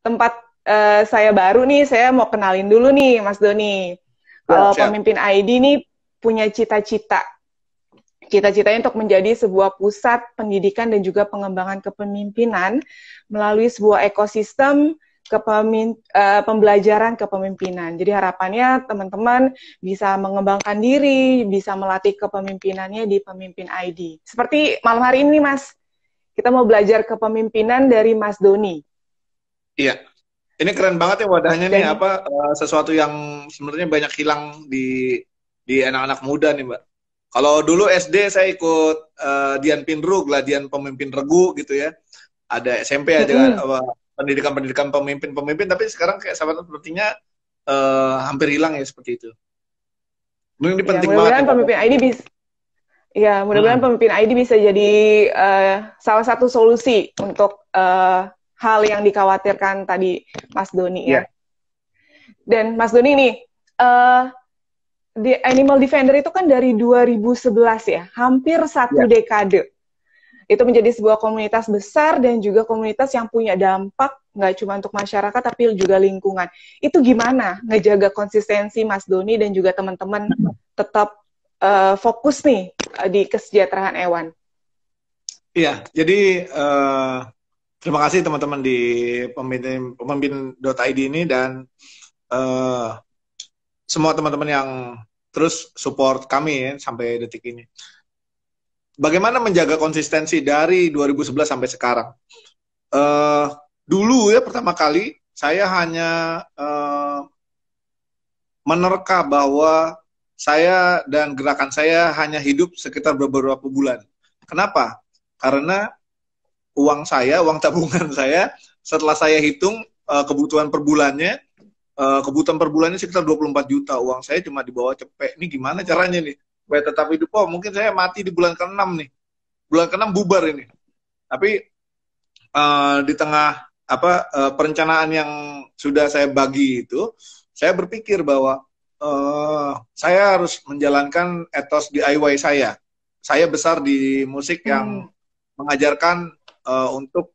tempat saya baru nih, saya mau kenalin dulu nih Mas Doni. Kalau pemimpin ID nih punya cita-cita. Cita-citanya untuk menjadi sebuah pusat pendidikan dan juga pengembangan kepemimpinan melalui sebuah ekosistem pembelajaran kepemimpinan. Jadi harapannya teman-teman bisa mengembangkan diri, bisa melatih kepemimpinannya di Pemimpin ID. Seperti malam hari ini, Mas, kita mau belajar kepemimpinan dari Mas Doni. Iya, ini keren banget ya wadahnya nih, sesuatu yang sebenarnya banyak hilang di anak-anak muda nih, Mbak. Kalau dulu SD saya ikut Dian Pinrug lah, Dian Pemimpin Regu gitu ya. Ada SMP aja pendidikan pemimpin, tapi sekarang kayak sepertinya hampir hilang ya seperti itu. Mungkin ini penting banget. Pemimpin ID bisa. Ya, mudah-mudahan Pemimpin ID bisa jadi salah satu solusi untuk hal yang dikhawatirkan tadi Mas Doni ya. Dan Mas Doni nih, Animal Defender itu kan dari 2011 ya, hampir satu dekade. Itu menjadi sebuah komunitas besar dan juga komunitas yang punya dampak nggak cuma untuk masyarakat tapi juga lingkungan. Itu gimana ngejaga konsistensi Mas Doni dan juga teman-teman tetap fokus nih di kesejahteraan hewan? Iya, jadi terima kasih teman-teman di pemimpin.id ini dan semua teman-teman yang terus support kami ya, sampai detik ini. Bagaimana menjaga konsistensi dari 2011 sampai sekarang? Dulu ya pertama kali saya hanya menerka bahwa saya dan gerakan saya hanya hidup sekitar beberapa bulan. Kenapa? Karena uang tabungan saya, setelah saya hitung kebutuhan per bulannya sekitar 24 juta. Uang saya cuma di bawah cepek. Ini gimana caranya nih? Supaya tetap hidup. Oh, mungkin saya mati di bulan ke-6 nih. Bulan ke-6 bubar ini. Tapi di tengah perencanaan yang sudah saya bagi itu, saya berpikir bahwa saya harus menjalankan etos DIY saya. Saya besar di musik yang mengajarkan untuk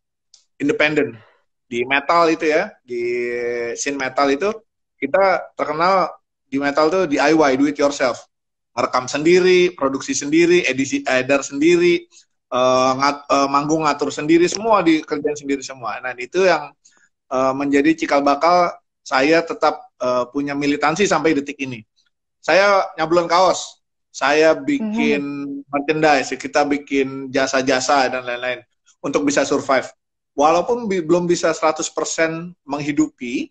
independen. Di metal itu ya, di scene metal itu, kita terkenal di metal itu DIY, do it yourself. Merekam sendiri, produksi sendiri, edisi edar sendiri, manggung ngatur sendiri, semua dikerjain sendiri semua. Nah, itu yang menjadi cikal bakal saya tetap punya militansi sampai detik ini. Saya nyablon kaos, saya bikin merchandise, kita bikin jasa-jasa dan lain-lain untuk bisa survive. Walaupun belum bisa 100% menghidupi,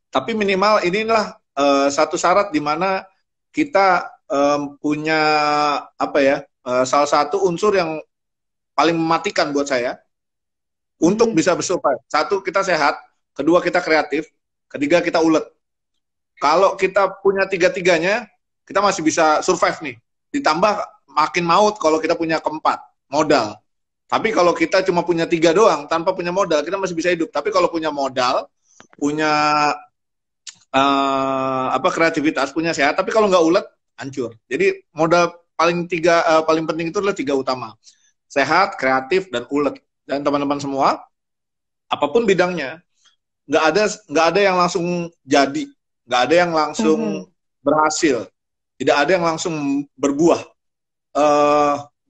tapi minimal inilah satu syarat di mana kita punya salah satu unsur yang paling mematikan buat saya untuk bisa bersurvive. Satu, kita sehat. Kedua, kita kreatif. Ketiga, kita ulet. Kalau kita punya tiga-tiganya, kita masih bisa survive nih. Ditambah makin maut kalau kita punya keempat, modal. Tapi kalau kita cuma punya 3 doang, tanpa punya modal, kita masih bisa hidup. Tapi kalau punya modal, punya kreativitas, punya sehat, tapi kalau nggak ulet, hancur. Jadi modal paling penting itu adalah 3 utama. Sehat, kreatif, dan ulet. Dan teman-teman semua, apapun bidangnya, nggak ada yang langsung jadi, nggak ada yang langsung berhasil, tidak ada yang langsung berbuah.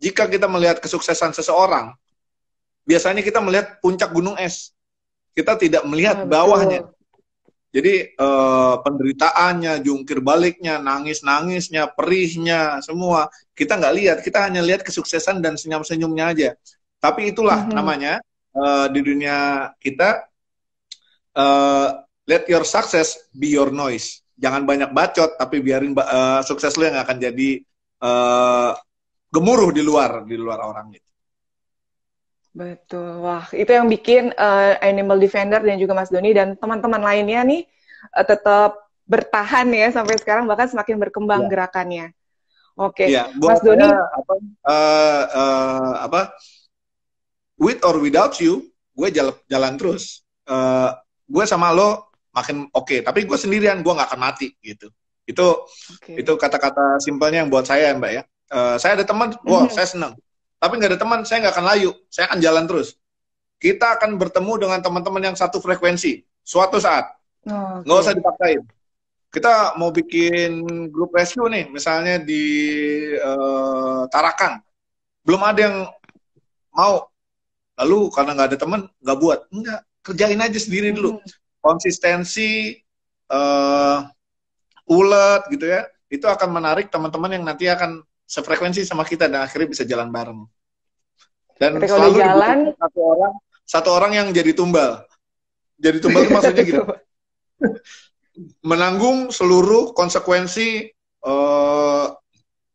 Jika kita melihat kesuksesan seseorang, biasanya kita melihat puncak gunung es, kita tidak melihat bawahnya. Jadi penderitaannya, jungkir baliknya, nangis-nangisnya, perihnya, semua kita nggak lihat. Kita hanya lihat kesuksesan dan senyum-senyumnya aja. Tapi itulah namanya di dunia kita, let your success be your noise. Jangan banyak bacot, tapi biarin sukses lu yang akan jadi gemuruh di luar orang gitu. Betul. Wah, itu yang bikin Animal Defender dan juga Mas Doni dan teman-teman lainnya nih tetap bertahan ya sampai sekarang, bahkan semakin berkembang gerakannya. Oke. Mas Doni, with or without you, gue jalan terus. Gue sama lo makin oke, tapi gue sendirian, gue nggak akan mati gitu. Itu kata-kata simpelnya yang buat saya, Mbak ya. Saya ada teman, wah saya senang. Tapi nggak ada teman, saya nggak akan layu. Saya akan jalan terus. kita akan bertemu dengan teman-teman yang satu frekuensi suatu saat. Oh, Nggak oke. usah dipaksain. Kita mau bikin grup rescue nih, misalnya di Tarakan. Belum ada yang mau. Lalu karena nggak ada teman, nggak buat. Enggak, kerjain aja sendiri dulu. Mhm. Konsistensi, uh, ulet gitu ya, itu akan menarik teman-teman yang nanti akan sefrekuensi sama kita dan akhirnya bisa jalan bareng. Dan Ketika udah selalu jalan, dibutuhkan satu orang yang jadi tumbal. Jadi tumbal itu maksudnya gitu, menanggung seluruh konsekuensi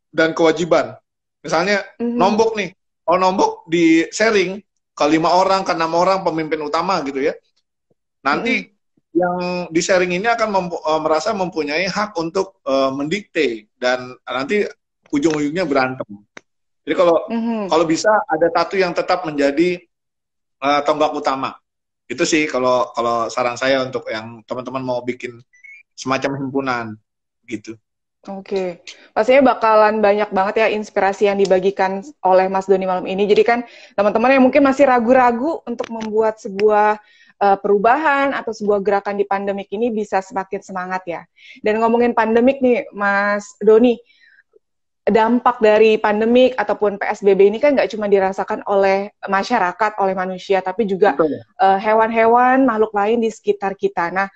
dan kewajiban. Misalnya Mhm. nombok nih, kalau nombok di sharing ke 5 orang, ke 6 orang pemimpin utama gitu ya. Mhm. Nanti yang di sharing ini akan merasa mempunyai hak untuk mendikte dan nanti ujung-ujungnya berantem. Jadi kalau Mhm. kalau bisa ada satu yang tetap menjadi tonggak utama. Itu sih kalau kalau saran saya untuk yang teman-teman mau bikin semacam himpunan gitu. Oke, pastinya bakalan banyak banget ya inspirasi yang dibagikan oleh Mas Doni malam ini. Jadi kan teman-teman yang mungkin masih ragu-ragu untuk membuat sebuah perubahan atau sebuah gerakan di pandemik ini bisa semakin semangat ya. Dan ngomongin pandemik nih, Mas Doni, dampak dari pandemik ataupun PSBB ini kan nggak cuma dirasakan oleh masyarakat, oleh manusia, tapi juga Betul. hewan-hewan, makhluk lain di sekitar kita. Nah,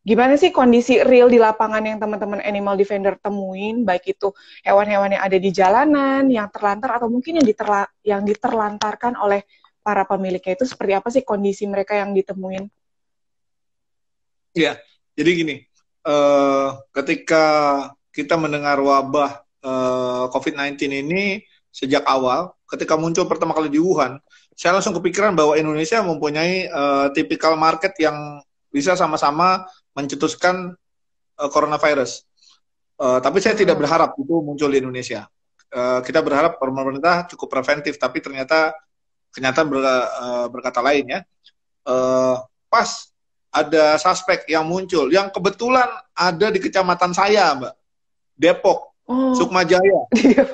gimana sih kondisi real di lapangan yang teman-teman Animal Defender temuin, baik itu hewan-hewan yang ada di jalanan, yang terlantar, atau mungkin yang diterlantarkan oleh para pemiliknya, itu seperti apa sih kondisi mereka yang ditemuin? Ya, jadi gini, ketika kita mendengar wabah COVID-19 ini sejak awal, ketika muncul pertama kali di Wuhan, saya langsung kepikiran bahwa Indonesia mempunyai tipikal market yang bisa sama-sama mencetuskan coronavirus. Tapi saya tidak Uh-uh. berharap itu muncul di Indonesia. Kita berharap pemerintah cukup preventif, tapi ternyata kenyataan berkata lain ya. Uh, Pas ada suspek yang muncul, yang kebetulan ada di kecamatan saya, Mbak, Depok, Oh, Sukmajaya,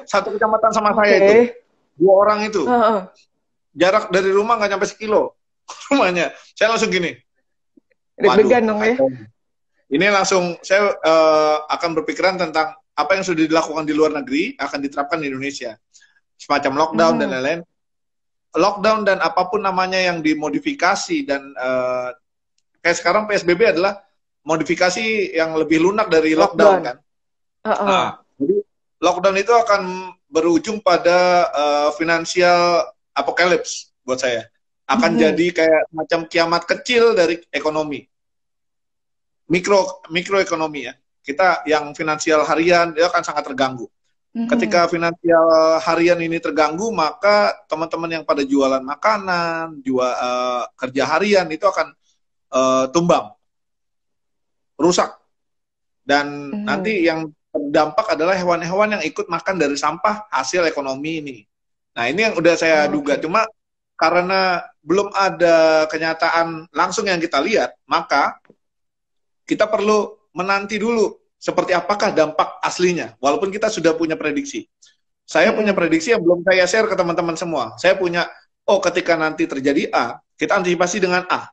satu kecamatan sama oke. saya itu, 2 orang itu, Uh-uh. jarak dari rumah nggak nyampe sekilo rumahnya. Saya langsung gini, waduh, Deg-degan dong ya. kacau. Ini langsung saya akan berpikiran tentang apa yang sudah dilakukan di luar negeri akan diterapkan di Indonesia, semacam lockdown dan Mhm. lain-lain. Lockdown dan apapun namanya yang dimodifikasi dan kayak sekarang PSBB adalah modifikasi yang lebih lunak dari lockdown Lockdown. kan. Uh-uh. Nah, jadi lockdown itu akan berujung pada financial apocalypse buat saya. Akan Mhm. jadi kayak macam kiamat kecil dari ekonomi. Mikroekonomi ya. Kita yang finansial harian dia akan sangat terganggu. Mhm. Ketika finansial harian ini terganggu, maka teman-teman yang pada jualan makanan, kerja harian itu akan tumbang, rusak. Dan Mhm. nanti yang terdampak adalah hewan-hewan yang ikut makan dari sampah hasil ekonomi ini. Nah, ini yang udah saya duga. Oke. Cuma karena belum ada kenyataan langsung yang kita lihat, maka kita perlu menanti dulu seperti apakah dampak aslinya. Walaupun kita sudah punya prediksi. Saya punya Mhm. prediksi yang belum saya share ke teman-teman semua. Saya punya, oh ketika nanti terjadi A, kita antisipasi dengan A.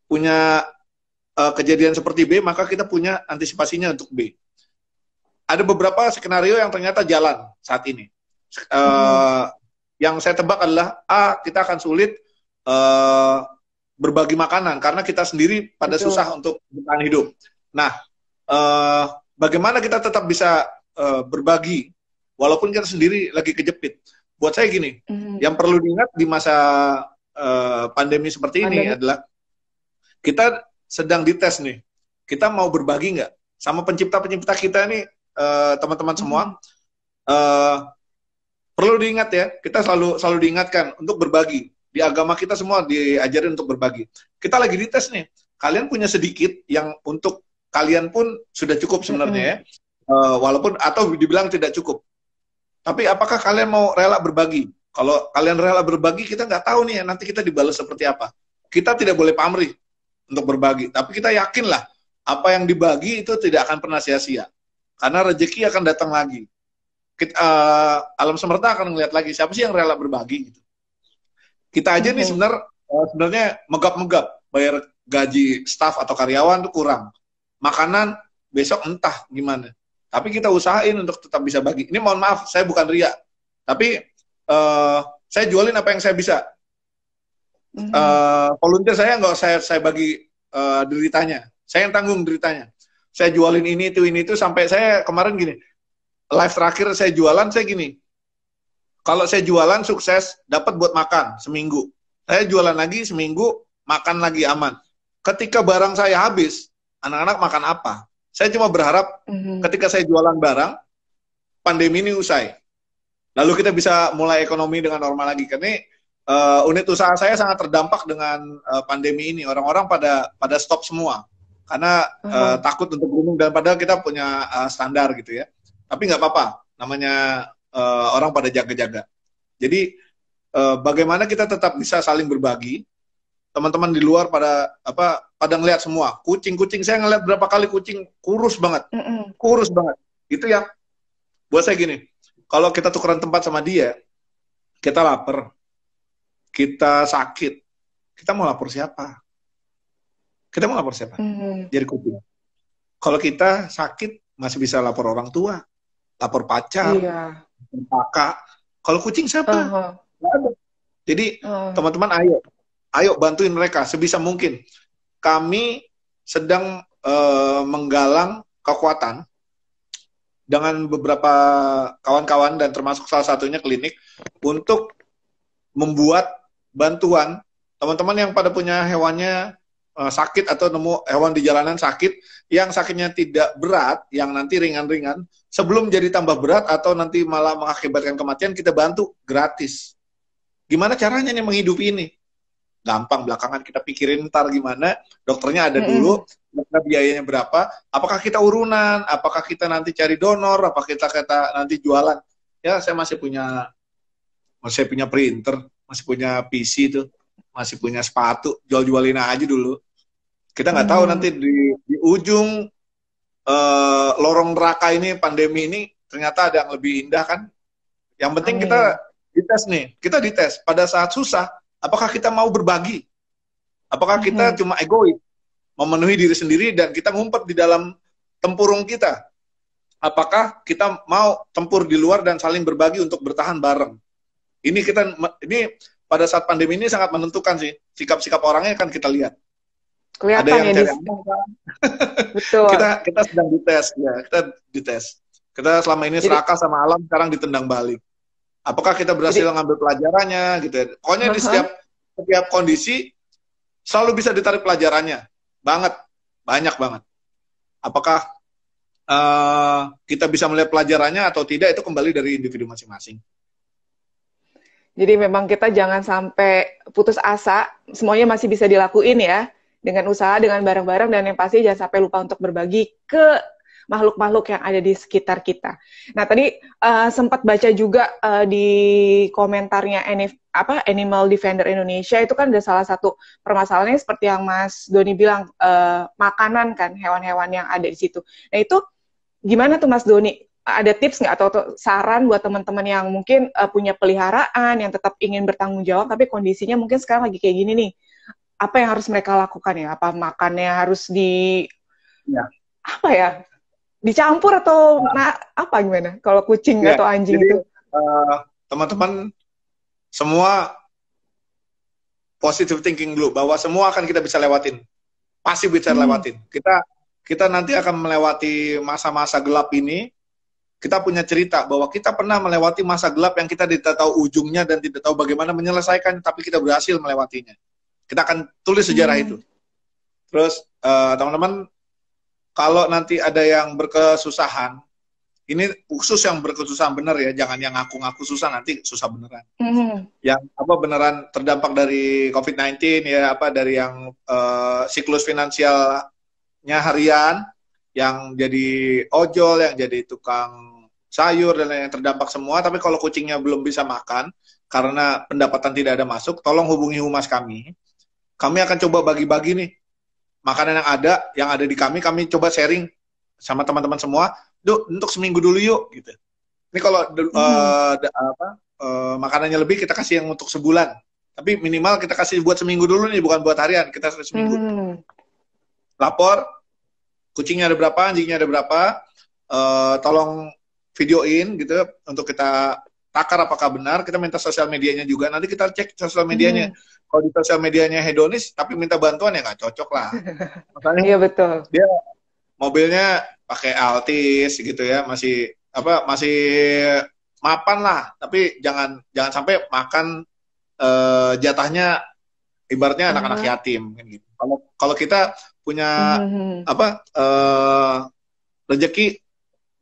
Punya kejadian seperti B, maka kita punya antisipasinya untuk B. Ada beberapa skenario yang ternyata jalan saat ini. Mhm. Yang saya tebak adalah A, kita akan sulit uh, berbagi makanan karena kita sendiri pada Betul. susah untuk bertahan hidup. Nah, uh, bagaimana kita tetap bisa berbagi walaupun kita sendiri lagi kejepit? Buat saya gini, Mhm. yang perlu diingat di masa pandemi seperti ini Pandemi. adalah kita sedang dites nih. Kita mau berbagi nggak sama pencipta-pencipta kita ini, teman-teman semua? Mhm. Uh, Perlu diingat ya, kita selalu diingatkan untuk berbagi. Di agama kita semua diajarin untuk berbagi. Kita lagi dites nih. Kalian punya sedikit yang untuk kalian pun sudah cukup sebenarnya Mhm. ya. Walaupun atau dibilang tidak cukup. Tapi apakah kalian mau rela berbagi? Kalau kalian rela berbagi, kita nggak tahu nih ya, nanti kita dibalas seperti apa. Kita tidak boleh pamrih untuk berbagi. Tapi kita yakinlah apa yang dibagi itu tidak akan pernah sia-sia. Karena rezeki akan datang lagi. Alam semesta akan ngeliat lagi siapa sih yang rela berbagi gitu. Kita aja nih sebenarnya megap-megap bayar gaji staf atau karyawan tuh kurang. Makanan besok entah gimana. Tapi kita usahain untuk tetap bisa bagi. Ini mohon maaf, saya bukan ria. Tapi saya jualin apa yang saya bisa. Volunteer saya nggak saya bagi deritanya. Saya yang tanggung deritanya. Saya jualin ini itu sampai saya kemarin gini. Live terakhir saya jualan, saya gini. Kalau saya jualan sukses, dapat buat makan seminggu. Saya jualan lagi seminggu, makan lagi aman. Ketika barang saya habis, anak-anak makan apa? Saya cuma berharap ketika saya jualan barang, pandemi ini usai. Lalu kita bisa mulai ekonomi dengan normal lagi. Karena unit usaha saya sangat terdampak dengan pandemi ini. Orang-orang pada stop semua. Karena takut untuk booming. Dan padahal kita punya standar gitu ya. Tapi nggak apa-apa. Namanya orang pada jaga-jaga. Jadi bagaimana kita tetap bisa saling berbagi. Teman-teman di luar pada ngeliat semua. Kucing saya ngeliat berapa kali kucing kurus banget. Kurus banget. Itu yang buat saya gini. Kalau kita tukeran tempat sama dia, kita lapar, kita sakit, kita mau lapor siapa? Kita mau lapor siapa? Jadi kucing. Kalau kita sakit, masih bisa lapor orang tua, lapor pacar, kakak. Kalau kucing siapa? Nggak ada. Jadi teman-teman ayo bantuin mereka sebisa mungkin. Kami sedang menggalang kekuatan dengan beberapa kawan-kawan dan termasuk salah satunya klinik untuk membuat bantuan teman-teman yang pada punya hewannya sakit atau nemu hewan di jalanan sakit, yang sakitnya tidak berat, yang nanti ringan-ringan, sebelum jadi tambah berat atau nanti malah mengakibatkan kematian, kita bantu gratis. Gimana caranya nih menghidupi ini? Gampang, belakangan kita pikirin ntar gimana, dokternya ada dulu, biayanya berapa, apakah kita urunan, apakah kita nanti cari donor, apakah kita nanti jualan. Ya, saya masih punya printer, masih punya PC tuh, masih punya sepatu, jual-jualin aja dulu. Kita nggak tahu nanti di ujung lorong neraka ini, pandemi ini, ternyata ada yang lebih indah kan. Yang penting kita dites nih, kita dites pada saat susah. Apakah kita mau berbagi? Apakah kita cuma egois, memenuhi diri sendiri dan kita ngumpet di dalam tempurung kita? Apakah kita mau tempur di luar dan saling berbagi untuk bertahan bareng? Ini pada saat pandemi ini sangat menentukan sih. Sikap-sikap orangnya kan kita lihat. Kelihatan ada yang ya, cari aman kan? Betul. kita sedang dites ya, kita dites. Kita selama ini serakah sama alam, sekarang ditendang balik. Apakah kita berhasil ngambil pelajarannya gitu ya. Pokoknya di setiap kondisi selalu bisa ditarik pelajarannya. Banyak banget. Apakah kita bisa melihat pelajarannya atau tidak, itu kembali dari individu masing-masing. Jadi memang kita jangan sampai putus asa, semuanya masih bisa dilakuin ya, dengan usaha, dengan bareng-bareng, dan yang pasti jangan sampai lupa untuk berbagi ke makhluk-makhluk yang ada di sekitar kita. Nah, tadi sempat baca juga di komentarnya Animal Defender Indonesia, itu kan ada salah satu permasalahannya seperti yang Mas Doni bilang, makanan kan, hewan-hewan yang ada di situ. Nah, itu gimana tuh Mas Doni? Ada tips nggak atau saran buat teman-teman yang mungkin punya peliharaan, yang tetap ingin bertanggung jawab, tapi kondisinya mungkin sekarang lagi kayak gini nih. Apa yang harus mereka lakukan ya? Apa makannya harus dicampur atau apa gimana kalau kucing atau anjing jadi, itu? Teman-teman semua positive thinking dulu bahwa semua akan kita bisa lewatin. Pasti bisa lewatin. Kita nanti akan melewati masa-masa gelap ini. Kita punya cerita bahwa kita pernah melewati masa gelap yang kita tidak tahu ujungnya dan tidak tahu bagaimana menyelesaikan, tapi kita berhasil melewatinya. Kita akan tulis sejarah itu. Terus teman-teman, kalau nanti ada yang berkesusahan, ini khusus yang berkesusahan benar ya, jangan yang ngaku-ngaku susah, nanti susah beneran. Yang beneran terdampak dari COVID-19 ya, dari yang siklus finansialnya harian, yang jadi ojol, yang jadi tukang sayur dan yang terdampak semua. Tapi kalau kucingnya belum bisa makan karena pendapatan tidak ada masuk, tolong hubungi humas kami. Kami akan coba bagi-bagi nih makanan yang ada di kami coba sharing sama teman-teman semua. Untuk seminggu dulu yuk gitu. Ini kalau makanannya lebih, kita kasih yang untuk sebulan. Tapi minimal kita kasih buat seminggu dulu nih, bukan buat harian, kita seminggu. Lapor, kucingnya ada berapa, anjingnya ada berapa, tolong videoin gitu untuk kita takar apakah benar. Kita minta sosial medianya juga, nanti kita cek sosial medianya. Kalau di sosial medianya hedonis tapi minta bantuan ya nggak cocok lah. Makanya iya betul. Dia mobilnya pakai Altis gitu ya, masih mapan lah, tapi jangan sampai makan jatahnya ibaratnya anak-anak yatim kan gitu. Kalau kita punya rezeki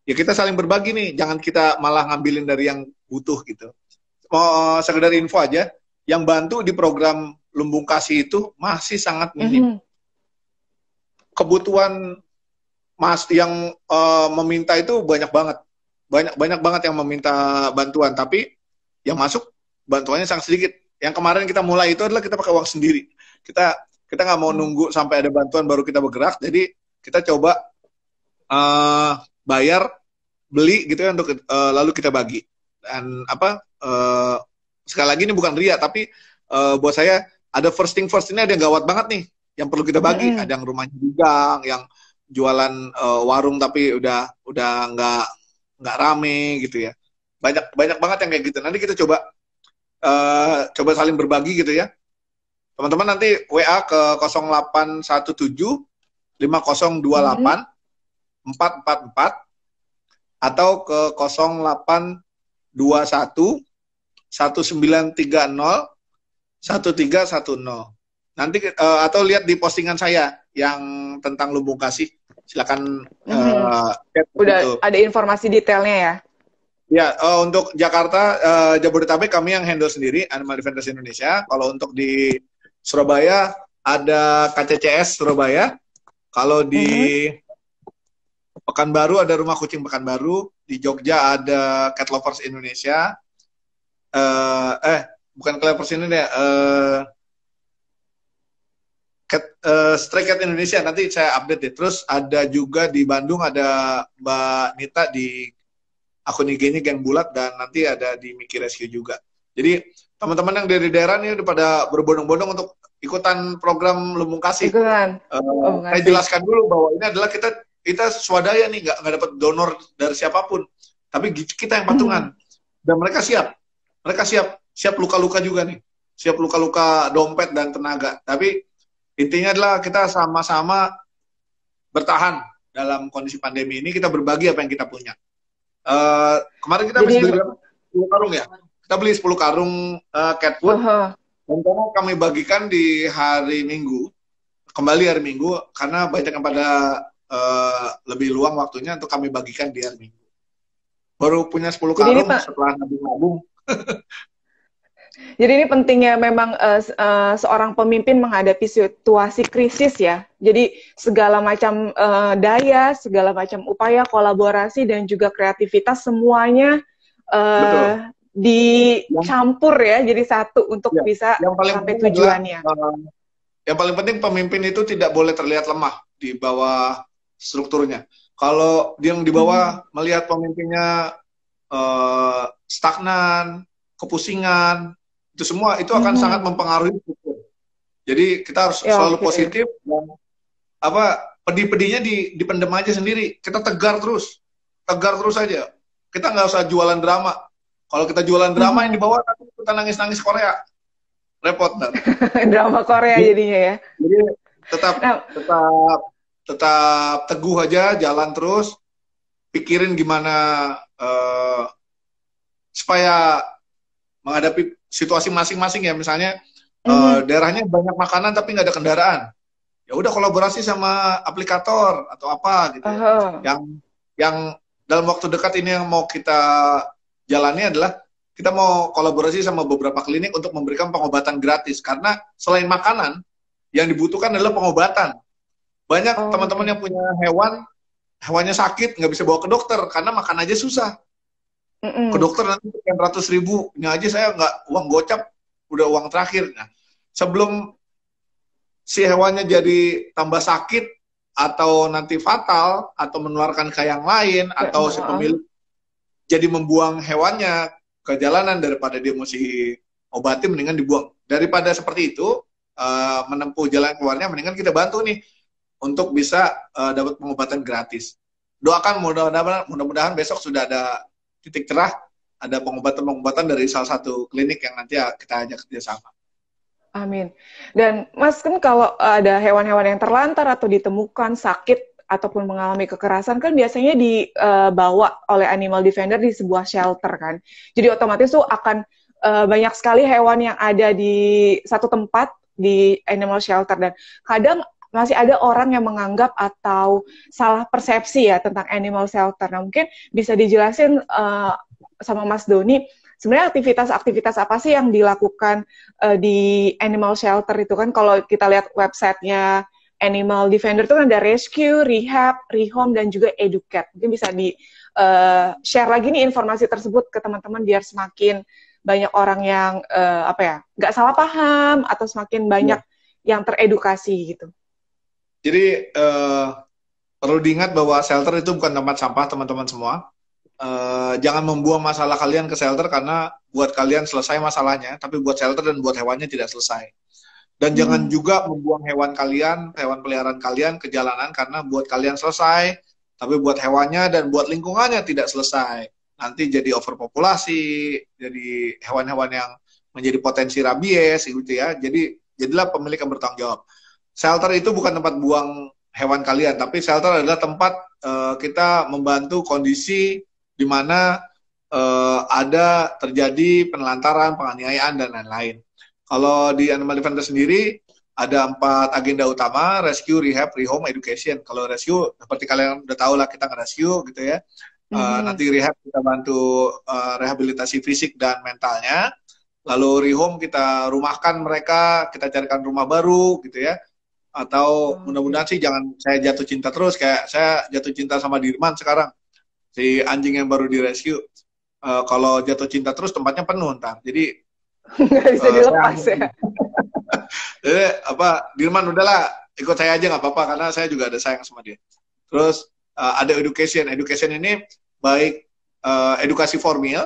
ya kita saling berbagi nih, jangan kita malah ngambilin dari yang butuh gitu. Mau sekedar info aja, yang bantu di program Lumbung Kasih itu masih sangat minim. Kebutuhan yang meminta itu banyak banget yang meminta bantuan, tapi yang masuk bantuannya sangat sedikit. Yang kemarin kita mulai itu adalah kita pakai uang sendiri. Kita nggak mau nunggu sampai ada bantuan baru kita bergerak, jadi kita coba bayar, beli gitu ya, untuk lalu kita bagi. Dan sekali lagi ini bukan ria, tapi buat saya ada first thing first, ini ada yang gawat banget nih yang perlu kita bagi. Ada yang rumahnya di gang, yang jualan warung tapi udah nggak rame gitu ya. Banyak banget yang kayak gitu. Nanti kita coba saling berbagi gitu ya. Teman-teman nanti WA ke 0817 5028 444 atau ke 0821 1930 1310. Nanti atau lihat di postingan saya yang tentang Lumbung Kasih. Silakan udah itu. Ada informasi detailnya ya. Ya, untuk Jakarta, Jabodetabek kami yang handle sendiri, Animal Defenders Indonesia. Kalau untuk di Surabaya ada KCCS Surabaya. Kalau di Pekanbaru ada Rumah Kucing Pekanbaru. Di Jogja ada Cat Lovers Indonesia. Bukan Cat Lovers Indonesia, Stray Cat Indonesia, nanti saya update deh. Terus ada juga di Bandung ada Mbak Nita di akun IG-nya Geng Bulat, dan nanti ada di Mickey Rescue juga. Jadi teman-teman yang dari daerah ini udah pada berbondong-bondong untuk ikutan program Lumbung Kasih. Saya jelaskan dulu bahwa ini adalah kita swadaya nih, nggak dapat donor dari siapapun, tapi kita yang patungan. Dan mereka siap luka-luka juga nih, siap luka-luka dompet dan tenaga. Tapi intinya adalah kita sama-sama bertahan dalam kondisi pandemi ini. Kita berbagi apa yang kita punya. Kemarin kita beli 10 karung ya. Kita beli 10 karung cat food. Dan kami bagikan di hari Minggu. Kembali hari Minggu, karena banyak yang pada lebih luang waktunya, untuk kami bagikan di hari Minggu. Baru punya 10 karung setelah nabung-nabung. Jadi ini pentingnya memang seorang pemimpin menghadapi situasi krisis ya. Jadi segala macam daya, segala macam upaya, kolaborasi, dan juga kreativitas semuanya dicampur ya, jadi satu untuk bisa sampai tujuannya. Yang paling penting pemimpin itu tidak boleh terlihat lemah di bawah strukturnya. Kalau dia yang di bawah melihat pemimpinnya stagnan, kepusingan, itu semua itu akan sangat mempengaruhi struktur. Jadi kita harus selalu positif, dan pedih-pedihnya dipendem aja sendiri. Kita tegar terus aja. Kita nggak usah jualan drama. Kalau kita jualan drama yang di bawah, nanti kita nangis-nangis Korea, repot kan? Drama Korea jadinya ya. Jadi tetap teguh aja, jalan terus, pikirin gimana supaya menghadapi situasi masing-masing ya. Misalnya daerahnya banyak makanan tapi nggak ada kendaraan, ya udah kolaborasi sama aplikator atau apa gitu. Yang dalam waktu dekat ini yang mau kita jalani adalah kita mau kolaborasi sama beberapa klinik untuk memberikan pengobatan gratis, karena selain makanan yang dibutuhkan adalah pengobatan. Banyak teman-teman yang punya hewannya sakit nggak bisa bawa ke dokter karena makan aja susah. Ke dokter nanti sekian ratus ribu, ini aja saya nggak, uang gocap udah uang terakhir. Nah, sebelum si hewannya jadi tambah sakit atau nanti fatal atau menularkan ke yang lain, atau si pemilik jadi membuang hewannya ke jalanan, daripada dia mesti obati, mendingan dibuang daripada seperti itu menempuh jalan keluarnya, mendingan kita bantu nih untuk bisa dapat pengobatan gratis. Doakan mudah-mudahan besok sudah ada titik cerah, ada pengobatan-pengobatan dari salah satu klinik yang nanti kita ajak kerjasama. Amin. Dan Mas, kan kalau ada hewan-hewan yang terlantar atau ditemukan sakit ataupun mengalami kekerasan, kan biasanya dibawa oleh animal defender di sebuah shelter kan. Jadi otomatis tuh akan banyak sekali hewan yang ada di satu tempat di animal shelter, dan kadang masih ada orang yang menganggap atau salah persepsi ya tentang animal shelter. Nah, mungkin bisa dijelasin sama Mas Doni, sebenarnya aktivitas-aktivitas apa sih yang dilakukan di animal shelter itu kan? Kalau kita lihat websitenya Animal Defender itu kan ada rescue, rehab, rehome, dan juga educate. Mungkin bisa di-share lagi nih informasi tersebut ke teman-teman biar semakin banyak orang yang nggak salah paham atau semakin banyak yang teredukasi gitu. Jadi perlu diingat bahwa shelter itu bukan tempat sampah, teman-teman semua. Jangan membuang masalah kalian ke shelter karena buat kalian selesai masalahnya, tapi buat shelter dan buat hewannya tidak selesai. Dan jangan juga membuang hewan peliharaan kalian ke jalanan karena buat kalian selesai, tapi buat hewannya dan buat lingkungannya tidak selesai. Nanti jadi overpopulasi, jadi hewan-hewan yang menjadi potensi rabies gitu ya. Jadi jadilah pemilik yang bertanggung jawab. Shelter itu bukan tempat buang hewan kalian, tapi shelter adalah tempat kita membantu kondisi di mana ada terjadi penelantaran, penganiayaan, dan lain-lain. Kalau di Animal Defender sendiri, ada 4 agenda utama, rescue, rehab, rehome, education. Kalau rescue, seperti kalian udah tahu lah, kita nge-rescue gitu ya. Nanti rehab kita bantu rehabilitasi fisik dan mentalnya. Lalu rehome kita rumahkan mereka, kita carikan rumah baru gitu ya. Atau mudah-mudahan sih jangan saya jatuh cinta terus, kayak saya jatuh cinta sama Dirman sekarang, si anjing yang baru di-rescue. Kalau jatuh cinta terus tempatnya penuh ntar. Jadi nggak bisa dilepas ya. Jadi Dirman udahlah ikut saya aja nggak apa-apa karena saya juga ada sayang sama dia. Terus ada education ini baik edukasi formal,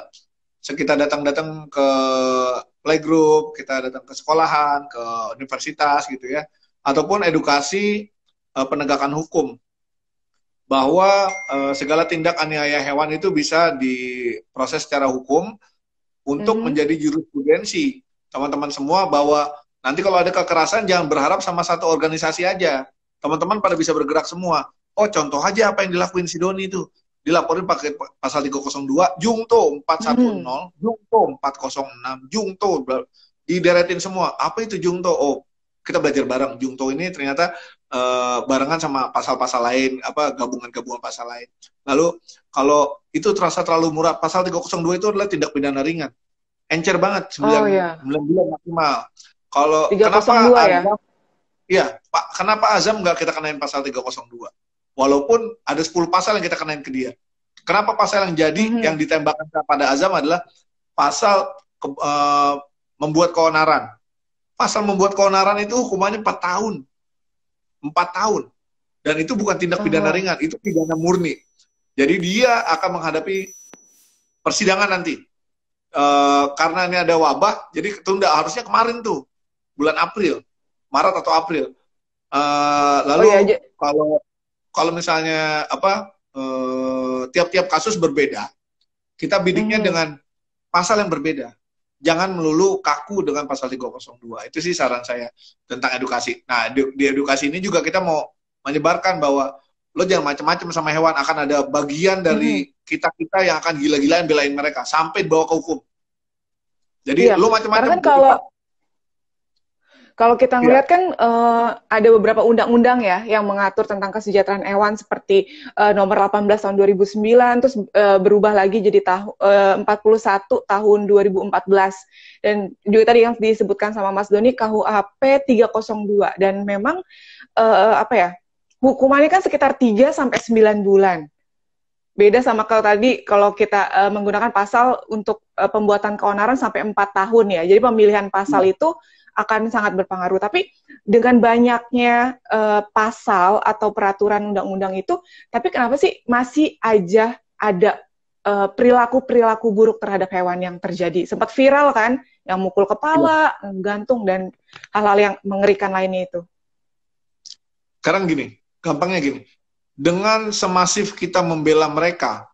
kita datang ke playgroup, kita datang ke sekolahan, ke universitas gitu ya, ataupun edukasi penegakan hukum bahwa segala tindak aniaya hewan itu bisa diproses secara hukum untuk menjadi jurisprudensi teman-teman semua, bahwa nanti kalau ada kekerasan jangan berharap sama satu organisasi aja. Teman-teman pada bisa bergerak semua. Oh, contoh aja apa yang dilakuin si Doni itu. Dilaporin pakai pasal 302, Jungto 410, Jungto 406, Jungto dideretin semua. Apa itu Jungto? Oh, kita belajar bareng. Jungto ini ternyata barengan sama pasal-pasal lain, gabungan-gabungan pasal lain. Lalu kalau itu terasa terlalu murah, pasal 302 itu adalah tindak pidana ringan. Encer banget, 9 bulan maksimal. Kalau kenapa Azam, ya Pak, kenapa Azam nggak kita kenain pasal 302? Walaupun ada 10 pasal yang kita kenain ke dia. Kenapa pasal yang jadi yang ditembakkan pada Azam adalah pasal membuat keonaran. Pasal membuat keonaran itu hukumannya 4 tahun. 4 tahun. Dan itu bukan tindak pidana ringan, itu pidana murni. Jadi dia akan menghadapi persidangan nanti. Karena ini ada wabah, jadi ketunda. Harusnya kemarin tuh, bulan April. Maret atau April. Lalu kalau misalnya tiap-tiap kasus berbeda, kita bidiknya dengan pasal yang berbeda. Jangan melulu kaku dengan pasal 302. Itu sih saran saya tentang edukasi. Nah, di edukasi ini juga kita mau menyebarkan bahwa lo jangan macam-macam sama hewan, akan ada bagian dari kita-kita yang akan gila-gilaan belain mereka sampai bawa ke hukum. Jadi lo macam-macam. Kalau kita ngelihat kan ada beberapa undang-undang ya yang mengatur tentang kesejahteraan hewan, seperti nomor 18 tahun 2009, terus berubah lagi jadi 41 tahun 2014. Dan juga tadi yang disebutkan sama Mas Doni, KUHP 302. Dan memang hukumannya kan sekitar 3 sampai 9 bulan. Beda sama kalau kita menggunakan pasal untuk pembuatan keonaran sampai 4 tahun ya. Jadi pemilihan pasal itu akan sangat berpengaruh. Tapi dengan banyaknya pasal atau peraturan undang-undang itu, tapi kenapa sih masih aja ada perilaku-perilaku buruk terhadap hewan yang terjadi? Sempat viral kan yang mukul kepala, gantung, dan hal-hal yang mengerikan lainnya itu. Sekarang gini, gampangnya gini, dengan semasif kita membela mereka,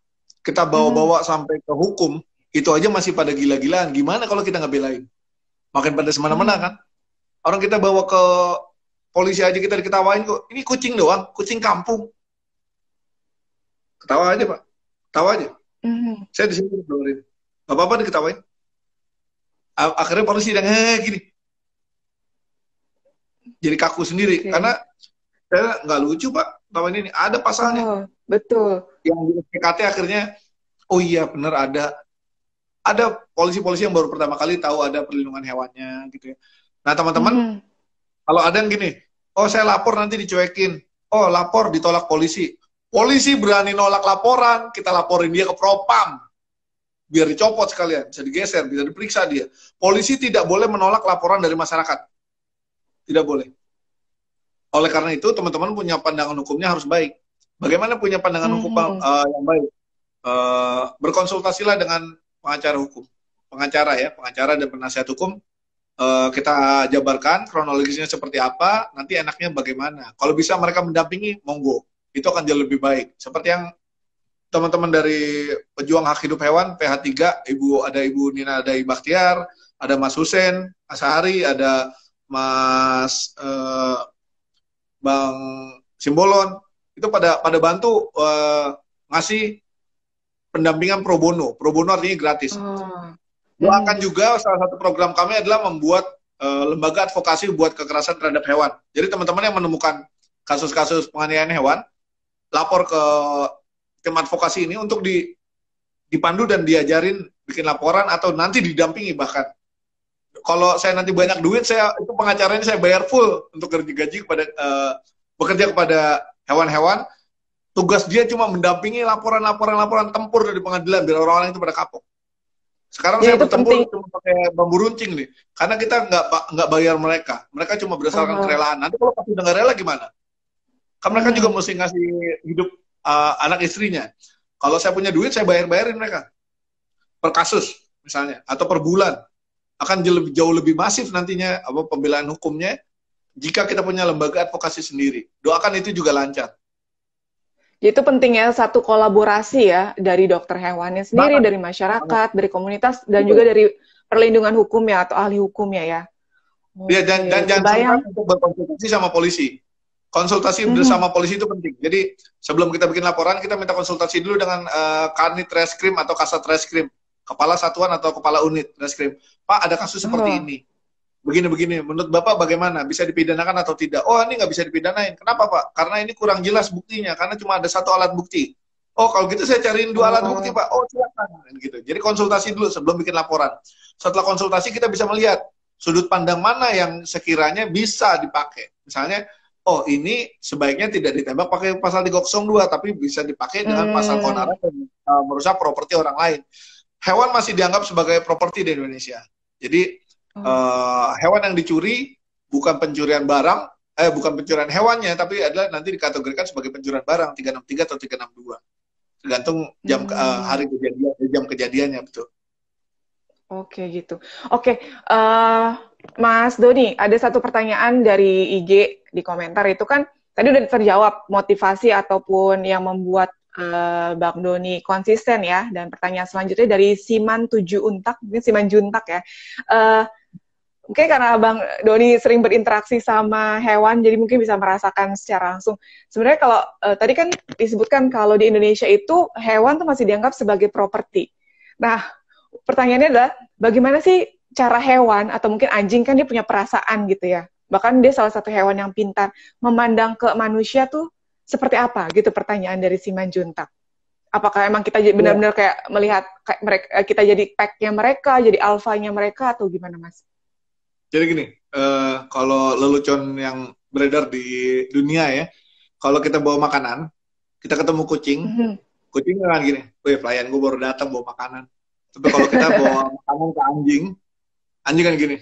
kita bawa-bawa sampai ke hukum, itu aja masih pada gila-gilaan. Gimana kalau kita nggak belain? Makin pada semana-mana kan? Orang kita bawa ke polisi aja kita diketawain kok. Ini kucing doang, kucing kampung. Ketawa aja, Pak. Ketawa aja. Saya di sini dengerin. Gak apa-apa diketawain. Akhirnya polisi yang gini. Jadi kaku sendiri. Karena saya nggak lucu, Pak. Ketawain ini. Ada pasalnya. Betul. Yang di PKT akhirnya, oh iya bener ada polisi-polisi yang baru pertama kali tahu ada perlindungan hewannya gitu ya. Nah teman-teman, kalau ada yang gini, oh saya lapor nanti dicuekin, oh lapor ditolak polisi. Polisi berani nolak laporan, kita laporin dia ke Propam. Biar dicopot sekalian, bisa digeser, bisa diperiksa dia. Polisi tidak boleh menolak laporan dari masyarakat. Tidak boleh. Oleh karena itu, teman-teman punya pandangan hukumnya harus baik. Bagaimana punya pandangan hukum yang baik? Berkonsultasilah dengan pengacara hukum. Pengacara dan penasihat hukum. Kita jabarkan kronologisnya seperti apa, nanti enaknya bagaimana. Kalau bisa mereka mendampingi, monggo. Itu akan jauh lebih baik. Seperti yang teman-teman dari pejuang hak hidup hewan, PH3, ada Ibu Nina Dai Bakhtiar, ada Mas Husen Asahari, ada Mas Bang Simbolon, itu pada bantu ngasih pendampingan pro bono. Pro bono artinya gratis. Doakan juga salah satu program kami adalah membuat lembaga advokasi buat kekerasan terhadap hewan. Jadi teman-teman yang menemukan kasus-kasus penganiayaan hewan, lapor ke tim advokasi ini untuk dipandu dan diajarin bikin laporan atau nanti didampingi bahkan. Kalau saya nanti banyak duit, itu pengacaranya saya bayar full untuk gaji kepada bekerja kepada hewan-hewan. Tugas dia cuma mendampingi laporan tempur dari pengadilan biar orang-orang itu pada kapok. Sekarang saya bertempur cuma pakai bambu runcing nih, karena kita nggak bayar mereka. Mereka cuma berdasarkan kerelaan. Nanti kalau pas udah nggak rela gimana? Kan mereka juga mesti ngasih hidup anak istrinya. Kalau saya punya duit, saya bayarin mereka per kasus misalnya atau per bulan. Akan jauh lebih masif nantinya pembelaan hukumnya jika kita punya lembaga advokasi sendiri. Doakan itu juga lancar. Itu pentingnya satu kolaborasi ya dari dokter hewannya sendiri, dari masyarakat, dari komunitas, dan juga dari perlindungan hukumnya atau ahli hukumnya ya. Iya, dan jangan untuk berkonsultasi sama polisi. Konsultasi bersama polisi itu penting. Jadi sebelum kita bikin laporan, kita minta konsultasi dulu dengan Kanit Reskrim atau Kasat Reskrim, kepala satuan atau kepala unit Reskrim. Pak, ada kasus seperti ini. Begini-begini, menurut Bapak bagaimana? Bisa dipidanakan atau tidak? Oh, ini nggak bisa dipidanain. Kenapa, Pak? Karena ini kurang jelas buktinya, karena cuma ada satu alat bukti. Oh, kalau gitu saya cariin 2 alat bukti, Pak. Oh, silakan. Gitu. Jadi konsultasi dulu sebelum bikin laporan. Setelah konsultasi kita bisa melihat sudut pandang mana yang sekiranya bisa dipakai. Misalnya, oh ini sebaiknya tidak ditembak pakai pasal 302, tapi bisa dipakai dengan pasal konaran dan merusak properti orang lain. Hewan masih dianggap sebagai properti di Indonesia. Jadi hewan yang dicuri bukan pencurian barang, bukan pencurian hewannya, tapi adalah nanti dikategorikan sebagai pencurian barang 363 atau 362. Tergantung jam hari kejadian, jam kejadiannya betul. Oke gitu. Oke, Mas Doni, ada satu pertanyaan dari IG di komentar itu kan tadi udah terjawab motivasi ataupun yang membuat Bang Doni konsisten ya. Dan pertanyaan selanjutnya dari Siman 7 Untak, mungkin Siman Juntak ya. Mungkin karena Bang Doni sering berinteraksi sama hewan, jadi mungkin bisa merasakan secara langsung. Sebenarnya kalau tadi kan disebutkan kalau di Indonesia itu hewan tuh masih dianggap sebagai properti. Nah, pertanyaannya adalah bagaimana sih cara hewan atau mungkin anjing kan dia punya perasaan gitu ya. Bahkan dia salah satu hewan yang pintar memandang ke manusia tuh seperti apa gitu pertanyaan dari Siman Juntak. Apakah emang kita benar-benar kayak melihat kayak mereka, kita jadi pack-nya mereka, jadi alfanya mereka atau gimana Mas? Jadi gini, kalau lelucon yang beredar di dunia ya, kalau kita bawa makanan, kita ketemu kucing, kucing kan gini, weh pelayan gue baru datang bawa makanan. Tapi kalau kita bawa makanan ke anjing kan gini,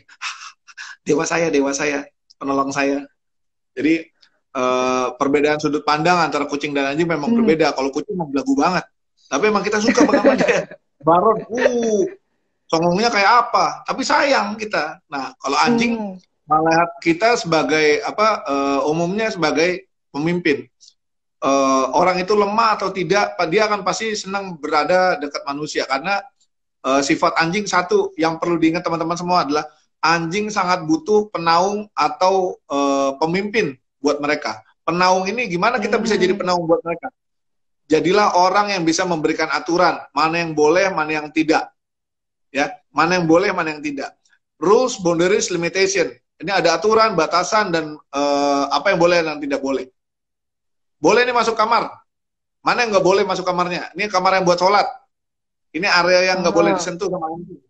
dewa saya, penolong saya. Jadi perbedaan sudut pandang antara kucing dan anjing memang berbeda. Kalau kucing memang belagu banget, tapi emang kita suka banget sama dia. Baron, songongnya kayak apa, tapi sayang kita. Nah, kalau anjing malah kita sebagai apa, umumnya sebagai pemimpin. Orang itu lemah atau tidak, dia akan pasti senang berada dekat manusia karena sifat anjing satu yang perlu diingat teman-teman semua adalah anjing sangat butuh penaung atau pemimpin buat mereka. Penaung ini gimana kita bisa jadi penaung buat mereka? Jadilah orang yang bisa memberikan aturan, mana yang boleh, mana yang tidak. Ya, mana yang boleh, mana yang tidak. Rules, boundaries, limitation. Ini ada aturan, batasan, dan apa yang boleh dan tidak boleh. Boleh nih masuk kamar. Mana yang nggak boleh masuk kamarnya? Ini kamar yang buat sholat. Ini area yang nggak boleh disentuh sama anjing.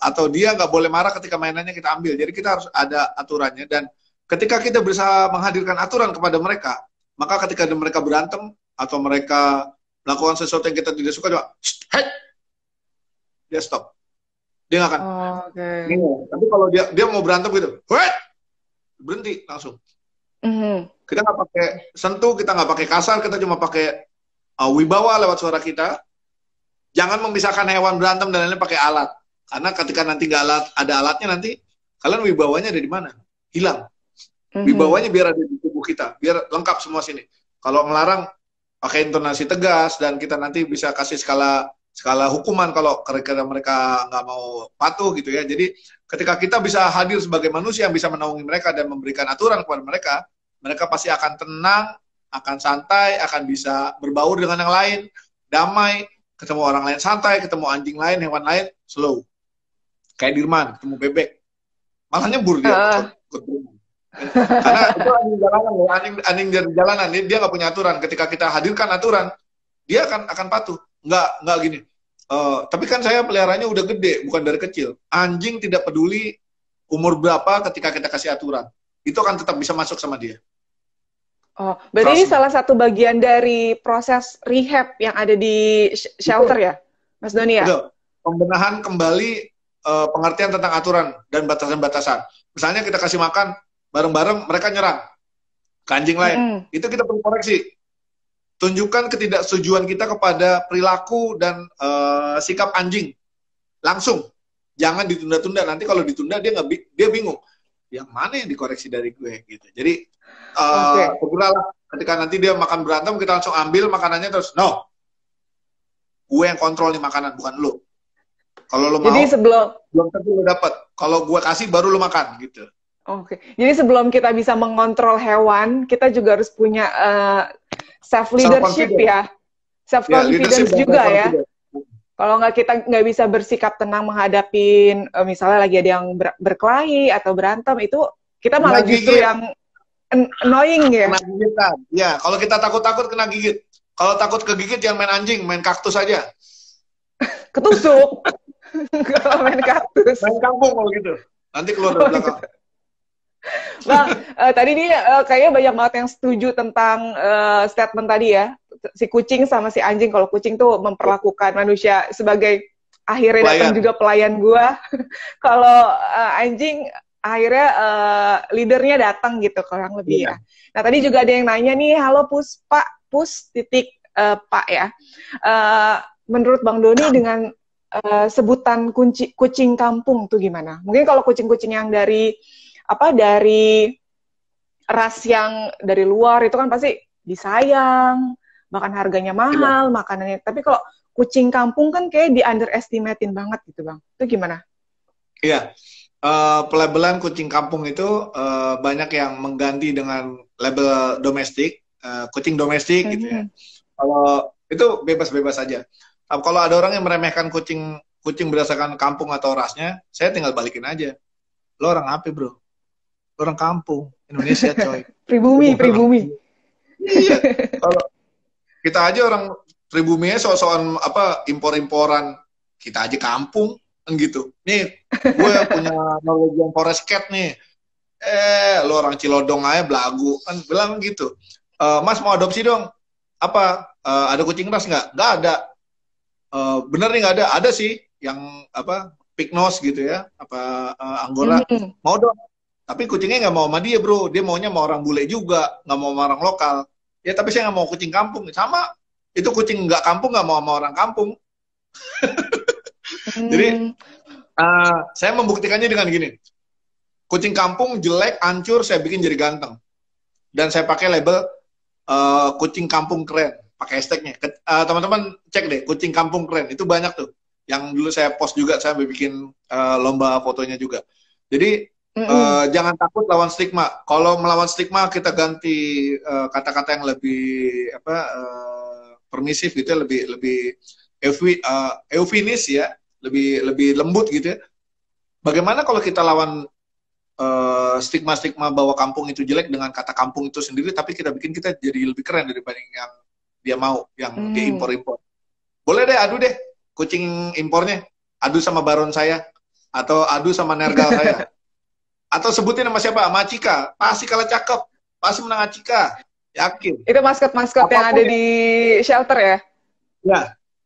Atau dia nggak boleh marah ketika mainannya kita ambil. Jadi kita harus ada aturannya. Dan ketika kita bisa menghadirkan aturan kepada mereka, maka ketika mereka berantem atau mereka melakukan sesuatu yang kita tidak suka, hey! Dia stop. Dia nggak akan. Tapi kalau dia mau berantem gitu, hey! Berhenti langsung. Kita nggak pakai sentuh, kita nggak pakai kasar, kita cuma pakai wibawa lewat suara kita. Jangan memisahkan hewan berantem dan lain-lain pakai alat. Karena ketika nanti nggak ada alatnya, nanti kalian wibawanya ada di mana? Hilang. Wibawanya biar ada di tubuh kita, biar lengkap semua sini. Kalau melarang, pakai intonasi tegas, dan kita nanti bisa kasih skala hukuman kalau kira-kira mereka nggak mau patuh gitu ya. Jadi ketika kita bisa hadir sebagai manusia yang bisa menaungi mereka dan memberikan aturan kepada mereka, mereka pasti akan tenang, akan santai, akan bisa berbaur dengan yang lain, damai, ketemu orang lain santai, ketemu anjing lain, hewan lain, slow. Kayak Dirman, ketemu bebek. Malah nyebur dia. Karena itu anjing jalanan, anjing dari jalanan, dia nggak punya aturan. Ketika kita hadirkan aturan, dia akan patuh. Nggak gini. Tapi kan saya peliharanya udah gede, bukan dari kecil. Anjing tidak peduli umur berapa ketika kita kasih aturan. Itu akan tetap bisa masuk sama dia. Oh, berarti ini salah satu bagian dari proses rehab yang ada di shelter ya, Mas Doni ya? Betul. Pembenahan kembali pengertian tentang aturan dan batasan-batasan. Misalnya kita kasih makan bareng-bareng, mereka nyerang ke anjing lain. Itu kita perlu koreksi. Tunjukkan ketidaksetujuan kita kepada perilaku dan sikap anjing. Langsung. Jangan ditunda-tunda. Nanti kalau ditunda dia bingung. Yang mana yang dikoreksi dari gue gitu. Jadi segeralah ketika nanti dia makan berantem, kita langsung ambil makanannya terus. No. Gue yang kontrol nih makanan, bukan lo. Kalau lo mau, belum tentu lo dapet. Kalau gue kasih baru lo makan gitu. Oke. Jadi sebelum kita bisa mengontrol hewan, kita juga harus punya self leadership ya. Self confidence juga ya. Kalau kita nggak bisa bersikap tenang menghadapi misalnya lagi ada yang berkelahi atau berantem, itu kita malah justru yang annoying ya. Kena gigitan. Ya, kalau kita takut-takut kena gigit. Kalau takut kegigit jangan main anjing, main kaktus aja. Ketusuk. Kalau main kaktus. Main kampung kalau gitu. Nanti keluar dari belakang. Bang, tadi nih kayaknya banyak banget yang setuju tentang statement tadi ya. Si kucing sama si anjing. Kalau kucing tuh memperlakukan manusia sebagai akhirnya datang juga pelayan gua. Kalau anjing akhirnya leadernya datang gitu kurang lebih ya. Nah tadi juga ada yang nanya nih, halo Puspa, Pak ya. Menurut Bang Doni dengan sebutan kucing kampung tuh gimana? Mungkin kalau kucing-kucing yang dari ras yang dari luar itu kan pasti disayang, bahkan harganya mahal, makanannya. Tapi kalau kucing kampung kan kayak di underestimatein banget gitu Bang. Itu gimana? Iya. Pelabelan kucing kampung itu banyak yang mengganti dengan label domestik, kucing domestik gitu ya. Kalau itu bebas-bebas aja. Kalau ada orang yang meremehkan kucing berdasarkan kampung atau rasnya, saya tinggal balikin aja. Lo orang apa bro? Lo orang kampung, Indonesia coy. pribumi. Iya. Kalau kita aja orang pribuminya soal impor-imporan, kita aja kampung. Gitu. Nih, gue punya Norwegian Forest Cat nih. Lo orang Cilodong aja belagu. Kan bilang gitu. Mas mau adopsi dong. Apa? Ada kucing ras nggak? Nggak ada. Bener nih nggak ada. Ada sih yang pig nose gitu ya. Angora. Mau dong. Tapi kucingnya nggak mau sama dia bro. Dia maunya sama orang bule juga. Nggak mau sama orang lokal. Ya tapi saya nggak mau kucing kampung. Sama. Itu kucing nggak kampung nggak mau sama orang kampung. Jadi Hmm. saya membuktikannya dengan gini. Kucing kampung jelek, hancur, saya bikin jadi ganteng. Dan saya pakai label kucing kampung keren. Pakai hashtagnya. Teman-teman cek deh, kucing kampung keren. Itu banyak tuh. Yang dulu saya post juga, saya bikin lomba fotonya juga. Jadi Mm-mm. jangan takut lawan stigma. Kalau melawan stigma, kita ganti kata-kata yang lebih permisif gitu ya, lebih eufemis ya, lebih lembut gitu ya. Bagaimana kalau kita lawan stigma-stigma bahwa kampung itu jelek dengan kata kampung itu sendiri, tapi kita bikin kita jadi lebih keren daripada yang dia mau, yang dia Hmm. impor-impor. Boleh deh, adu deh kucing impornya, adu sama baron saya, atau adu sama nergal saya, atau sebutin nama siapa, sama Acika, pasti kalah cakep, pasti menang Acika, yakin. Itu maskot-maskot yang ada Apapun di shelter ya? ya,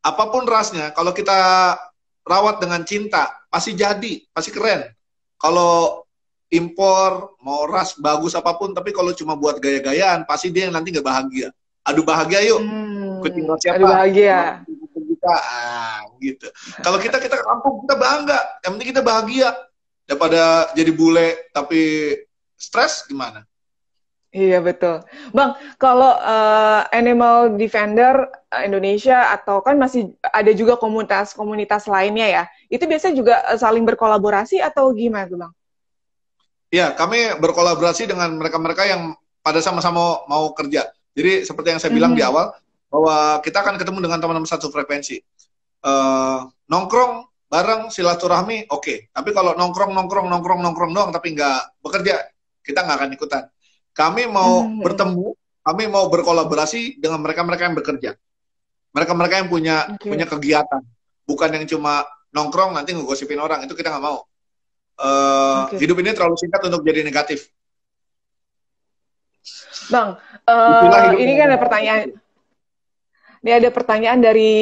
apapun rasnya, kalau kita rawat dengan cinta, pasti jadi, pasti keren. Kalau impor, mau ras bagus apapun, tapi kalau cuma buat gaya-gayaan, pasti dia yang nanti nggak bahagia. Adu bahagia yuk, kucing ras Aduh siapa? bahagia. Kita, gitu. Kalau kita ke kampung, kita bangga. Yang penting kita bahagia. Daripada jadi bule, tapi stres, gimana? Iya betul, Bang. Kalau Animal Defender Indonesia atau kan masih ada juga komunitas-komunitas lainnya ya, itu biasanya juga saling berkolaborasi atau gimana tuh, Bang? Ya, kami berkolaborasi dengan mereka-mereka yang pada sama-sama mau kerja. Jadi seperti yang saya bilang di Mhm. awal, bahwa kita akan ketemu dengan teman-teman satu frekuensi. Nongkrong bareng silaturahmi, oke. Tapi kalau nongkrong doang, tapi nggak bekerja, kita nggak akan ikutan. Kami mau Mhm. bertemu, kami mau berkolaborasi dengan mereka-mereka yang bekerja. Mereka-mereka yang punya Oke. kegiatan. Bukan yang cuma nongkrong nanti ngegosipin orang, itu kita nggak mau. Oke. Hidup ini terlalu singkat untuk jadi negatif. Bang, Itulah hidup ini yang kan ada pertanyaan. negatif. Ini ada pertanyaan dari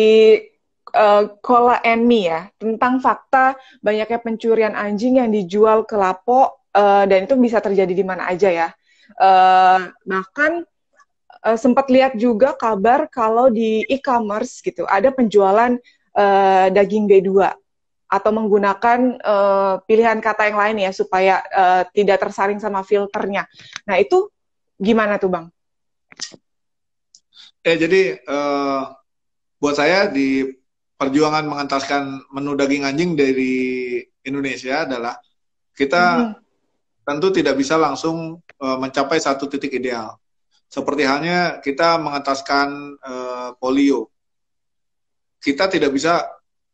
Kola Enmi ya, tentang fakta banyaknya pencurian anjing yang dijual ke Lapo, dan itu bisa terjadi di mana aja ya. Bahkan sempat lihat juga kabar kalau di e-commerce gitu ada penjualan daging B2 atau menggunakan pilihan kata yang lain ya supaya tidak tersaring sama filternya. Nah itu gimana tuh Bang? Jadi buat saya di perjuangan mengentaskan menu daging anjing dari Indonesia adalah kita Mhm. tentu tidak bisa langsung mencapai satu titik ideal. Seperti halnya kita mengentaskan polio. Kita tidak bisa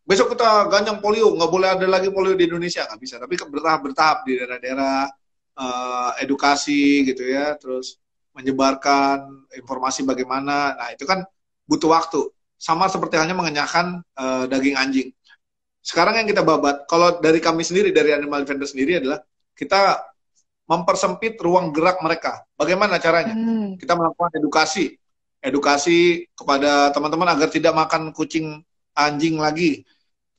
besok kita ganjang polio, nggak boleh ada lagi polio di Indonesia, nggak bisa. Tapi bertahap-bertahap di daerah-daerah edukasi gitu ya, terus menyebarkan informasi bagaimana. Nah itu kan butuh waktu. Sama seperti halnya mengenyahkan daging anjing. Sekarang yang kita babat, kalau dari kami sendiri, dari Animal Defender sendiri adalah kita mempersempit ruang gerak mereka. Bagaimana caranya? Hmm. Kita melakukan edukasi kepada teman-teman agar tidak makan kucing anjing lagi.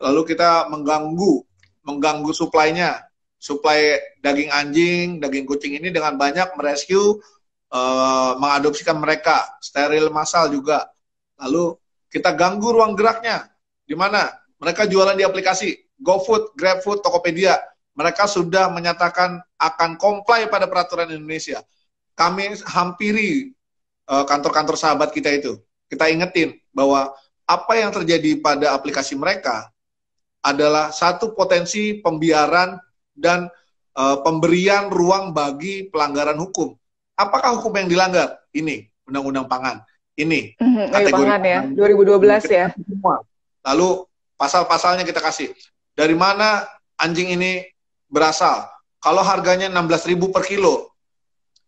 Lalu kita mengganggu suplainya, suplai daging anjing, daging kucing ini dengan banyak merescue, mengadopsikan mereka, steril massal juga. Lalu kita ganggu ruang geraknya, di mana mereka jualan di aplikasi GoFood, GrabFood, Tokopedia. Mereka sudah menyatakan akan comply pada peraturan Indonesia. Kami hampiri kantor-kantor sahabat kita itu. Kita ingetin bahwa apa yang terjadi pada aplikasi mereka adalah satu potensi pembiaran dan pemberian ruang bagi pelanggaran hukum. Apakah hukum yang dilanggar? Ini Undang-Undang Pangan. Ini Ayo kategori pangan ya, pangan. 2012 Kita ya. kasih semua. Lalu pasal-pasalnya kita kasih. Dari mana anjing ini berasal? Kalau harganya 16.000 per kilo,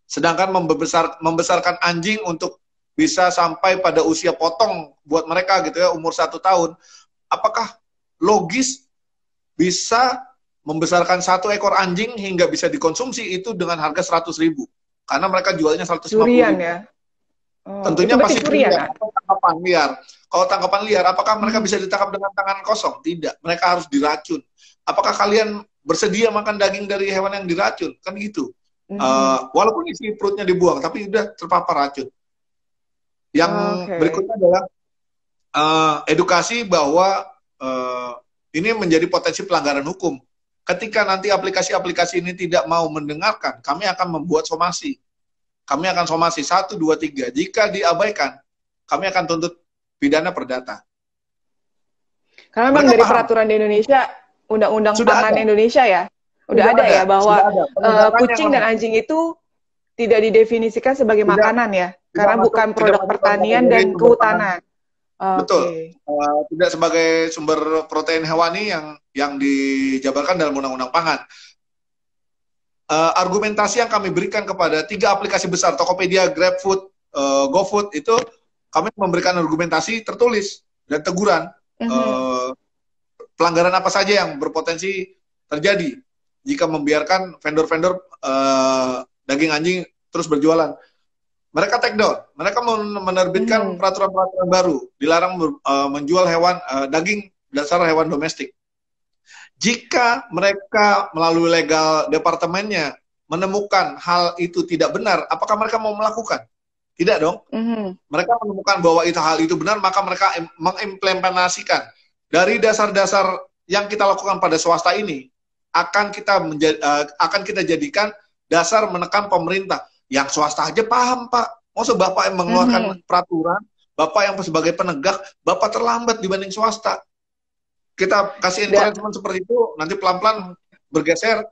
sedangkan membesarkan anjing untuk bisa sampai pada usia potong buat mereka gitu ya, umur 1 tahun, apakah logis bisa membesarkan satu ekor anjing hingga bisa dikonsumsi itu dengan harga 100.000? Karena mereka jualnya 150 Curian ribu. ya. Oh, itu Tentunya berarti pasti curian curian kan? atau tangkapan liar. Kalau tangkapan liar, apakah mereka Hmm. bisa ditangkap dengan tangan kosong? Tidak, mereka harus diracun. Apakah kalian bersedia makan daging dari hewan yang diracun? Kan gitu. Hmm. Walaupun isi perutnya dibuang, tapi udah terpapar racun. Yang Oke. berikutnya adalah edukasi bahwa Ini menjadi potensi pelanggaran hukum. Ketika nanti aplikasi-aplikasi ini tidak mau mendengarkan, kami akan membuat somasi. Kami akan somasi 1, 2, 3. Jika diabaikan, kami akan tuntut pidana perdata. Karena memang dari peraturan di Indonesia, Undang-Undang Pangan Indonesia ya, udah ada ya bahwa kucing dan anjing itu tidak didefinisikan sebagai makanan ya, karena bukan produk pertanian dan kehutanan. Betul, tidak sebagai sumber protein hewani yang dijabarkan dalam Undang-Undang Pangan. Argumentasi yang kami berikan kepada 3 aplikasi besar, Tokopedia, GrabFood, GoFood, itu kami memberikan argumentasi tertulis dan teguran pelanggaran apa saja yang berpotensi terjadi jika membiarkan vendor-vendor daging anjing terus berjualan. Mereka take down, mereka menerbitkan peraturan-peraturan baru, dilarang menjual daging dasar hewan domestik. Jika mereka melalui legal departemennya menemukan hal itu tidak benar, apakah mereka mau melakukan? Tidak dong. Mereka menemukan bahwa hal itu benar, maka mereka mengimplementasikan. Dari dasar-dasar yang kita lakukan pada swasta ini, akan kita jadikan dasar menekan pemerintah. Yang swasta aja paham, Pak. Maksud Bapak yang mengeluarkan peraturan, Bapak yang sebagai penegak, Bapak terlambat dibanding swasta. Kita kasih encouragement seperti itu, nanti pelan-pelan bergeser.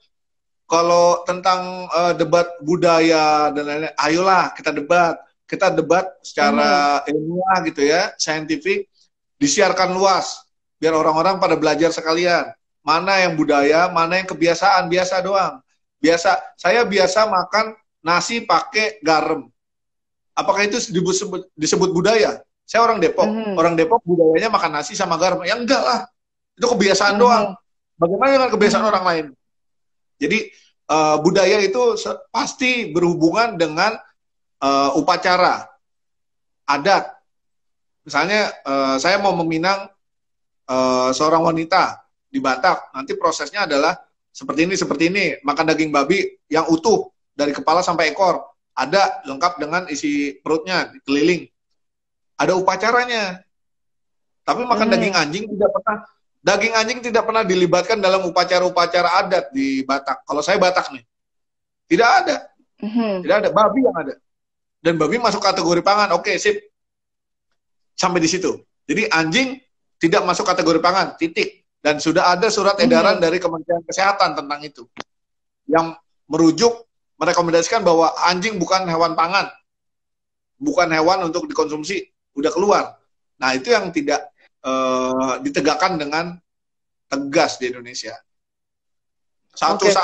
Kalau tentang debat budaya dan lain-lain, ayolah kita debat. Kita debat secara ilmiah gitu ya, saintifik, disiarkan luas, biar orang-orang pada belajar sekalian. Mana yang budaya, mana yang kebiasaan, biasa doang. Saya biasa makan nasi pakai garam. Apakah itu disebut budaya? Saya orang Depok. Orang Depok budayanya makan nasi sama garam. Ya enggak lah. Itu kebiasaan doang. Bagaimana dengan kebiasaan orang lain? Jadi budaya itu pasti berhubungan dengan upacara, adat. Misalnya saya mau meminang seorang wanita di Batak. Nanti prosesnya adalah seperti ini. Makan daging babi yang utuh. Dari kepala sampai ekor, ada lengkap dengan isi perutnya, keliling. Ada upacaranya. Tapi makan daging anjing tidak pernah dilibatkan dalam upacara-upacara adat di Batak. Kalau saya Batak nih, tidak ada. Tidak ada, babi yang ada. Dan babi masuk kategori pangan, oke, sip. Sampai di situ. Jadi anjing tidak masuk kategori pangan, titik. Dan sudah ada surat edaran dari Kementerian Kesehatan tentang itu. Yang merujuk merekomendasikan bahwa anjing bukan hewan pangan, bukan hewan untuk dikonsumsi, udah keluar. Nah itu yang tidak ditegakkan dengan tegas di Indonesia. Saat pasti.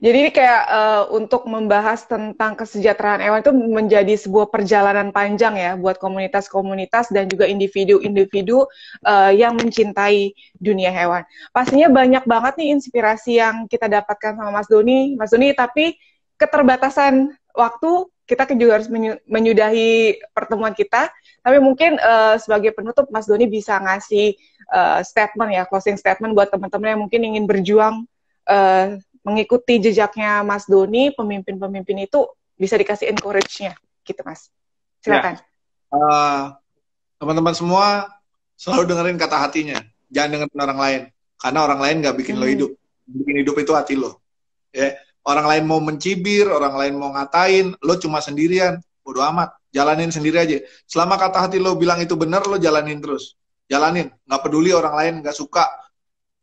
Jadi ini kayak untuk membahas tentang kesejahteraan hewan itu menjadi sebuah perjalanan panjang ya buat komunitas-komunitas dan juga individu-individu yang mencintai dunia hewan. Pastinya banyak banget nih inspirasi yang kita dapatkan sama Mas Doni, tapi keterbatasan waktu kita juga harus menyudahi pertemuan kita. Tapi mungkin sebagai penutup Mas Doni bisa ngasih statement ya, closing statement buat teman-teman yang mungkin ingin berjuang mengikuti jejaknya Mas Doni, pemimpin-pemimpin itu bisa dikasih encourage-nya, gitu Mas. Silakan. Teman-teman semua selalu dengerin kata hatinya, jangan dengerin orang lain, karena orang lain nggak bikin lo hidup, bikin hidup itu hati lo. Ya, orang lain mau mencibir, orang lain mau ngatain, lo cuma sendirian, bodo amat, jalanin sendiri aja. Selama kata hati lo bilang itu benar, lo jalanin terus, jalanin, nggak peduli orang lain nggak suka.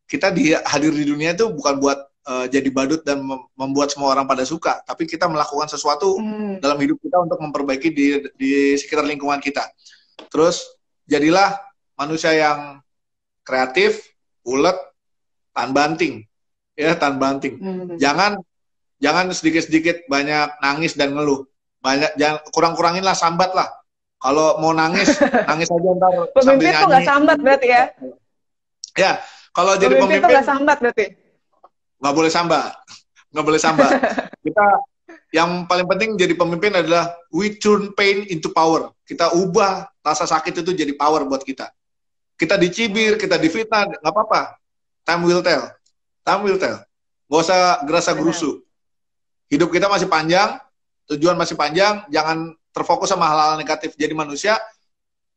Kita hadir di dunia itu bukan buat jadi badut dan membuat semua orang pada suka, tapi kita melakukan sesuatu dalam hidup kita untuk memperbaiki di sekitar lingkungan kita. Terus jadilah manusia yang kreatif, ulet, tahan banting, ya tahan banting. Jangan sedikit-sedikit banyak nangis dan ngeluh, jangan kurang-kuranginlah sambat lah. Kalau mau nangis nangis aja ntar sambil nyanyi. Pemimpin tuh nggak sambat berarti ya? Ya, kalau jadi pemimpin tuh nggak sambat berarti. Nggak boleh sambat. Kita yang paling penting jadi pemimpin adalah we turn pain into power. Kita ubah rasa sakit itu jadi power buat kita. Kita dicibir, kita difitnah, nggak apa-apa. Time will tell. Nggak usah gerasa gerusu. Hidup kita masih panjang, tujuan masih panjang. Jangan terfokus sama hal-hal negatif. Jadi manusia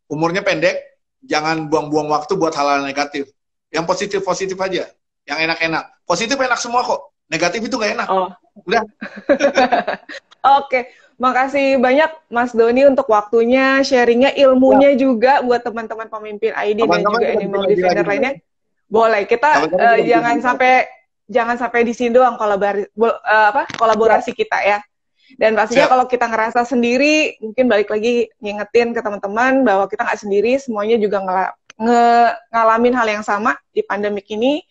umurnya pendek, jangan buang-buang waktu buat hal-hal negatif. Yang positif-positif aja, yang enak-enak. Positif enak semua kok, negatif itu nggak enak. Oh. Udah. Oke, makasih banyak Mas Doni untuk waktunya, sharingnya, ilmunya juga buat teman-teman pemimpin ID dan juga animal defender lainnya. Boleh, kita jangan sampai di sini doang kolaborasi kita ya. Dan pastinya kalau kita ngerasa sendiri, mungkin balik lagi ngingetin ke teman-teman bahwa kita nggak sendiri, semuanya juga ngalamin hal yang sama di pandemik ini.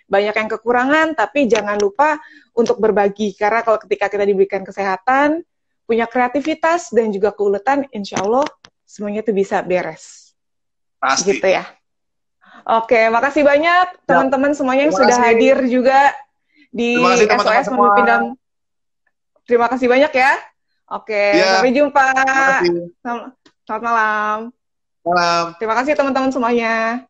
Banyak yang kekurangan, tapi jangan lupa untuk berbagi. Karena kalau ketika kita diberikan kesehatan, punya kreativitas, dan juga keuletan, insya Allah semuanya itu bisa beres. Pasti. Gitu ya. Oke, makasih banyak teman-teman semuanya yang sudah hadir juga di SOS Memimpin Dalam. Terima kasih banyak ya. Oke, sampai jumpa. Selamat malam. Malam. Terima kasih teman-teman semuanya.